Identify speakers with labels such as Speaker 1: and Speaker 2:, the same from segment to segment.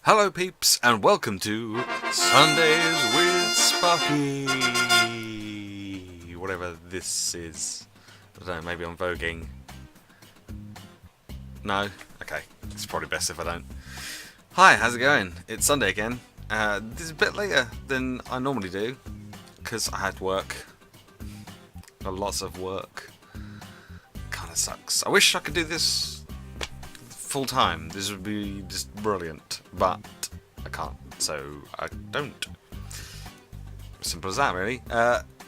Speaker 1: Hello peeps and welcome to Sundays with Sparky. Whatever this is. I don't know, maybe I'm voguing. No? Okay, it's probably best if I don't. Hi, how's it going? It's Sunday again. This is a bit later than I normally do because I had work. Lots of work. Kinda sucks. I wish I could do this full time. This would be just brilliant, but I can't, so I don't. Simple as that, really.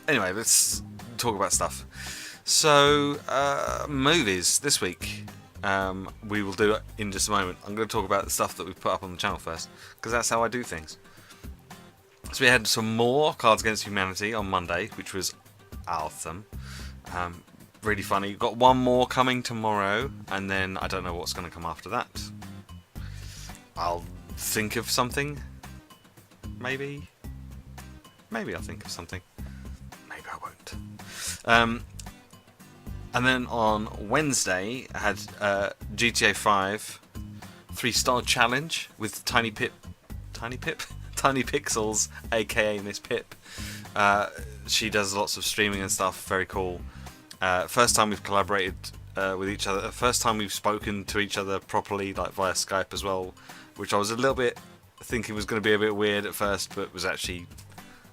Speaker 1: Anyway, let's talk about stuff. So, movies this week. We will do it in just a moment. I'm going to talk about the stuff that we've put up on the channel first, because that's how I do things. So we had some more Cards Against Humanity on Monday, which was awesome. Really funny. Got one more coming tomorrow, and then I don't know what's going to come after that. I'll think of something. Maybe I'll think of something. Maybe I won't. And then on Wednesday, I had GTA 5 3-star challenge with Tiny Pixels, aka Miss Pip. She does lots of streaming and stuff. Very cool. First time we've collaborated with each other. First time we've spoken to each other properly, like via Skype as well, which I was a little bit thinking was going to be a bit weird at first, but was actually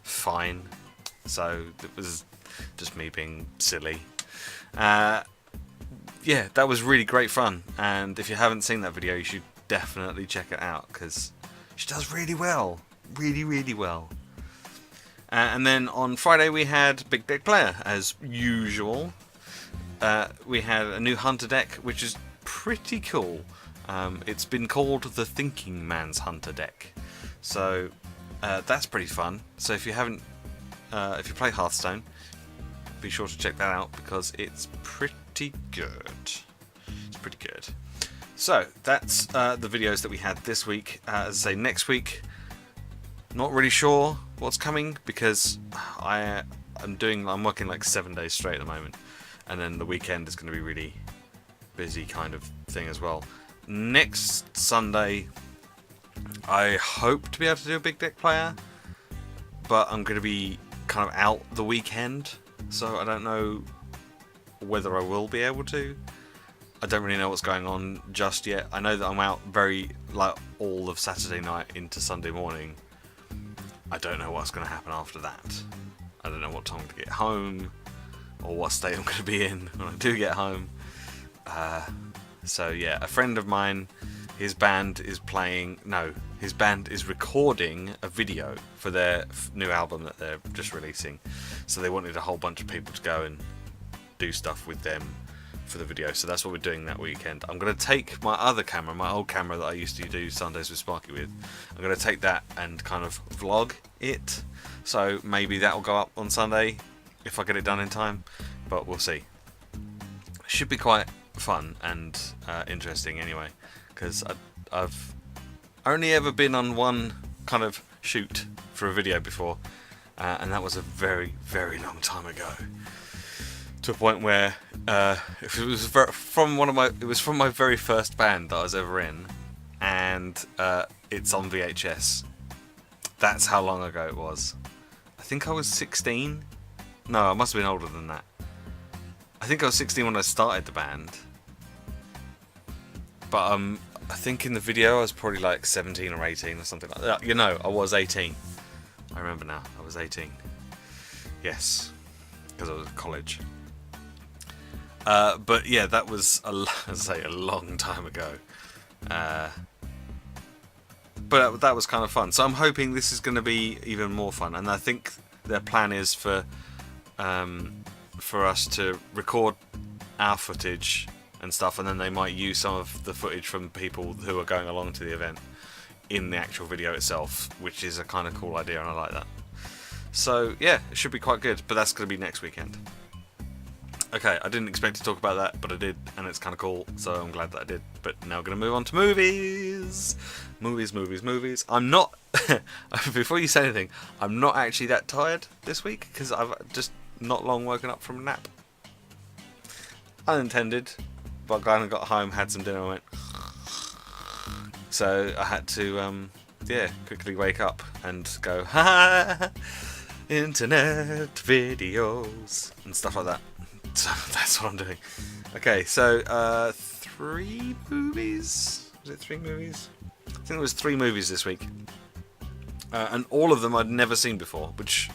Speaker 1: fine. So it was just me being silly. Yeah, that was really great fun. And if you haven't seen that video, you should definitely check it out because she does really well, really well. And then on Friday we had Big Deck Player, as usual. We had a new Hunter deck, which is pretty cool. It's been called the Thinking Man's Hunter deck. So that's pretty fun. So if you haven't, if you play Hearthstone, be sure to check that out because it's pretty good. It's pretty good. So that's the videos that we had this week. As I say, next week, not really sure what's coming because I'm working like 7 days straight at the moment, and then the weekend is going to be really busy kind of thing as well. Next Sunday, I hope to be able to do a Big Deck Player, but I'm going to be kind of out the weekend, so I don't know whether I will be able to. I don't really know what's going on just yet. I know that I'm out all of Saturday night into Sunday morning. I don't know what's going to happen after that. I don't know what time to get home or what state I'm going to be in when I do get home. So yeah, a friend of mine, his band is recording a video for their new album that they're just releasing. So they wanted a whole bunch of people to go and do stuff with them for the video. So that's what we're doing that weekend. I'm going to take my other camera, my old camera that I used to do Sundays with Sparky with. I'm going to take that and kind of vlog it. So maybe that will go up on Sunday if I get it done in time. But we'll see. Should be quite fun and interesting anyway. Because I've only ever been on one kind of shoot for a video before. And that was a very, very long time ago. To a point where it was from my very first band that I was ever in, and it's on VHS. That's how long ago it was. I think I was 16. No, I must have been older than that. I think I was 16 when I started the band, but I think in the video I was probably like 17 or 18 or something like that. You know, I was 18. I remember now. I was 18. Yes, because I was at college. But yeah, that was a long time ago. But that was kind of fun. So I'm hoping this is going to be even more fun. And I think their plan is for us to record our footage and stuff, and then they might use some of the footage from people who are going along to the event in the actual video itself, which is a kind of cool idea, and I like that. So yeah, it should be quite good. But that's going to be next weekend. Okay, I didn't expect to talk about that, but I did, and it's kind of cool, so I'm glad that I did. But now we're going to move on to movies. Movies. I'm not, before you say anything, I'm not actually that tired this week, because I've just not long woken up from a nap. Unintended, but I kind of got home, had some dinner, and went, So I had to, quickly wake up and go, ha, internet videos and stuff like that. So that's what I'm doing. Okay, so 3 movies? Was it 3 movies? I think it was 3 movies this week. And all of them I'd never seen before, which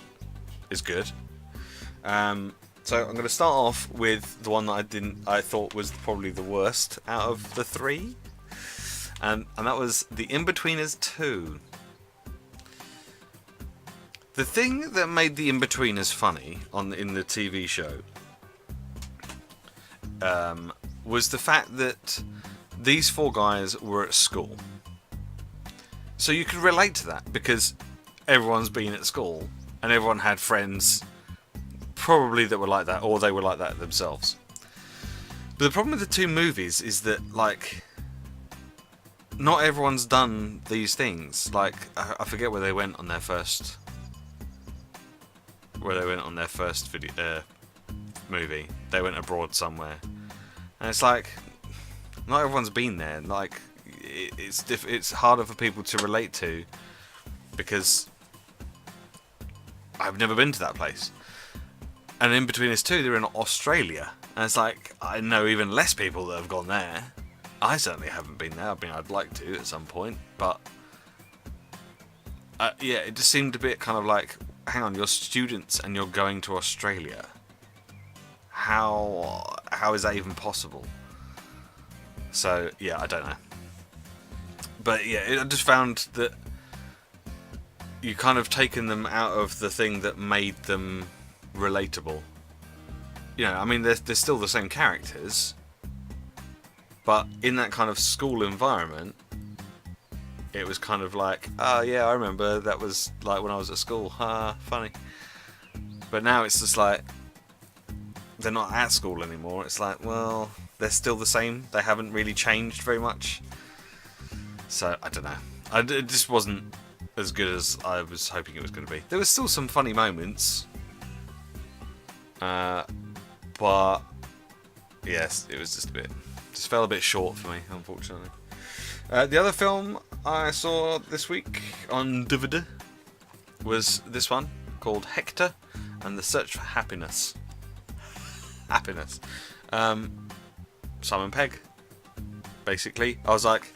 Speaker 1: is good. So I'm going to start off with the one that I thought was probably the worst out of the 3. And that was the Inbetweeners 2. The thing that made the Inbetweeners funny in the TV show was the fact that these 4 guys were at school. So you could relate to that because everyone's been at school and everyone had friends probably that were like that, or they were like that themselves. But the problem with the 2 movies is that, like, not everyone's done these things. Like, I forget where they went on their first video movie. They went abroad somewhere, and it's like not everyone's been there. Like, it's harder for people to relate to because I've never been to that place. And Inbetweeners 2, they're in Australia, and it's like I know even less people that have gone there. I certainly haven't been there. I mean, I'd like to at some point, but it just seemed a bit kind of like, hang on, you're students and you're going to Australia. How is that even possible? So yeah, I don't know. But yeah, I just found that you kind of taken them out of the thing that made them relatable. You know, I mean, they're still the same characters, but in that kind of school environment, it was kind of like, oh yeah, I remember that was like when I was at school. Funny. But now it's just like they're not at school anymore. It's like, well, they're still the same. They haven't really changed very much. So I don't know. It just wasn't as good as I was hoping it was going to be. There was still some funny moments, but yes, it was just fell a bit short for me, unfortunately. The other film I saw this week on DVD was this one called Hector and the Search for Happiness. Simon Pegg. Basically, I was like,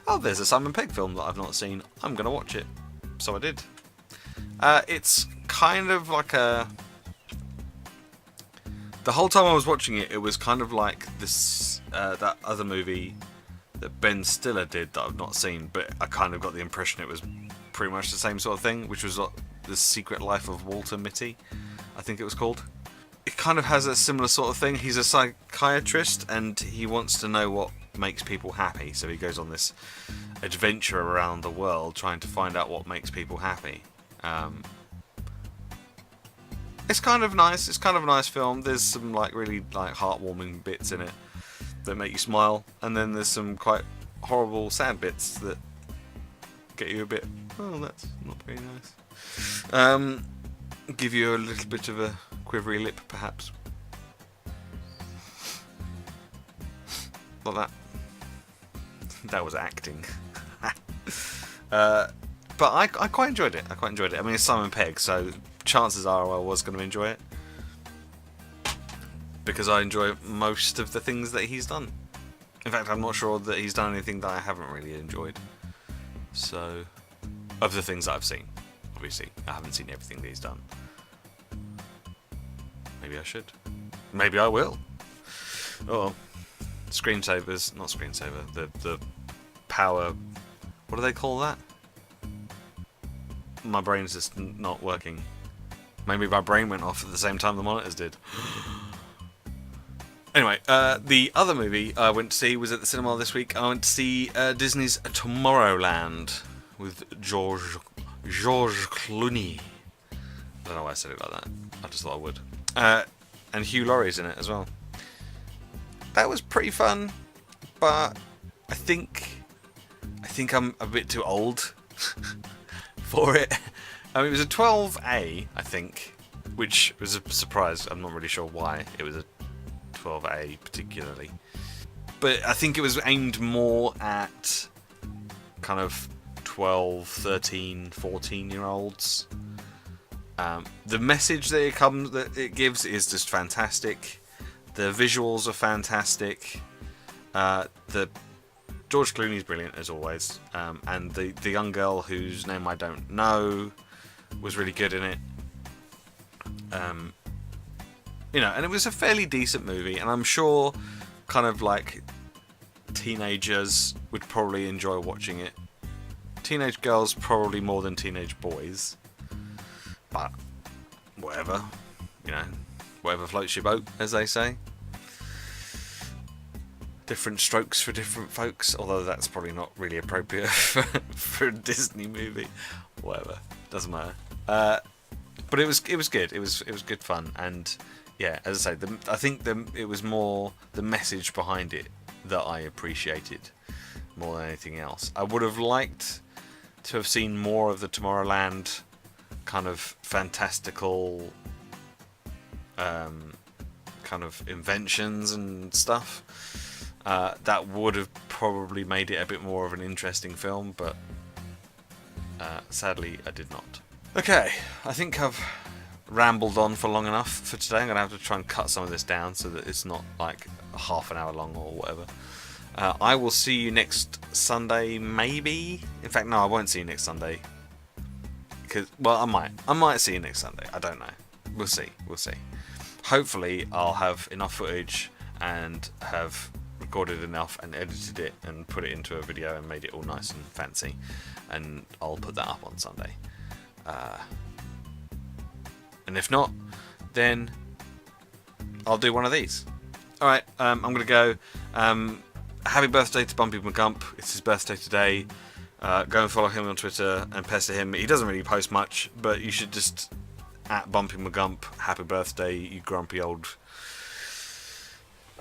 Speaker 1: oh, there's a Simon Pegg film that I've not seen. I'm going to watch it. So I did. It's kind of like the whole time I was watching it, it was kind of like this that other movie that Ben Stiller did that I've not seen, but I kind of got the impression it was pretty much the same sort of thing, which was The Secret Life of Walter Mitty, I think it was called. It kind of has a similar sort of thing. He's a psychiatrist and he wants to know what makes people happy, so he goes on this adventure around the world trying to find out what makes people happy. It's kind of nice. It's kind of a nice film. There's some like really like heartwarming bits in it that make you smile, and then there's some quite horrible, sad bits that get you a bit, oh, that's not very nice. Give you a little bit of a quivery lip, perhaps. Like that. That was acting. But I quite enjoyed it. I mean, it's Simon Pegg, so chances are I was going to enjoy it, because I enjoy most of the things that he's done. In fact, I'm not sure that he's done anything that I haven't really enjoyed. So, of the things that I've seen, obviously, I haven't seen everything that he's done. Maybe I should. Maybe I will. Oh, screensavers, not screensaver. The power. What do they call that? My brain's just not working. Maybe my brain went off at the same time the monitors did. Anyway, the other movie I went to see was at the cinema this week. I went to see Disney's Tomorrowland with George Clooney. I don't know why I said it like that. I just thought I would. And Hugh Laurie's in it as well. That was pretty fun, but I think I'm a bit too old for it. I mean, it was a 12A, I think, which was a surprise. I'm not really sure why it was a 12A particularly, but I think it was aimed more at kind of 12, 13, 14-year-olds. The message that it gives is just fantastic. The visuals are fantastic. The George Clooney's brilliant as always, and the young girl whose name I don't know was really good in it. And it was a fairly decent movie, and I'm sure kind of like teenagers would probably enjoy watching it. Teenage girls probably more than teenage boys, but whatever, whatever floats your boat, as they say. Different strokes for different folks, although that's probably not really appropriate for a Disney movie. Whatever, doesn't matter. But it was good. It was good fun, and yeah, as I say, I think it was more the message behind it that I appreciated more than anything else. I would have liked to have seen more of the Tomorrowland kind of fantastical kind of inventions and stuff. That would have probably made it a bit more of an interesting film, but sadly I did not. Okay, I think I've rambled on for long enough for today. I'm going to have to try and cut some of this down so that it's not like half an hour long or whatever. I will see you next Sunday, maybe. In fact, no, I won't see you next Sunday. I might see you next Sunday. I don't know. We'll see. Hopefully, I'll have enough footage and have recorded enough and edited it and put it into a video and made it all nice and fancy. And I'll put that up on Sunday. And if not, then I'll do one of these. Alright, I'm going to go. Happy birthday to Bumpy McGump. It's his birthday today. Go and follow him on Twitter and pester him. He doesn't really post much, but you should just @Bumpy McGump. Happy birthday, you grumpy old.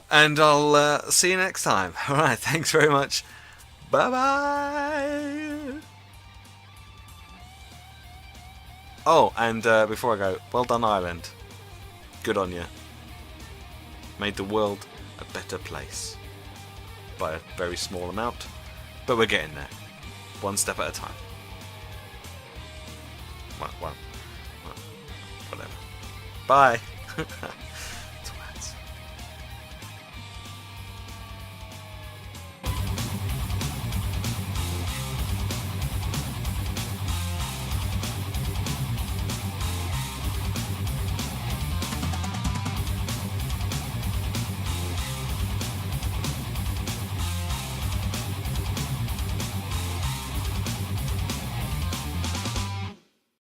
Speaker 1: And I'll see you next time. Alright, thanks very much. Bye bye. Oh, and before I go, well done, Ireland. Good on you. Made the world a better place. By a very small amount. But we're getting there. One step at a time. Whatever. Bye.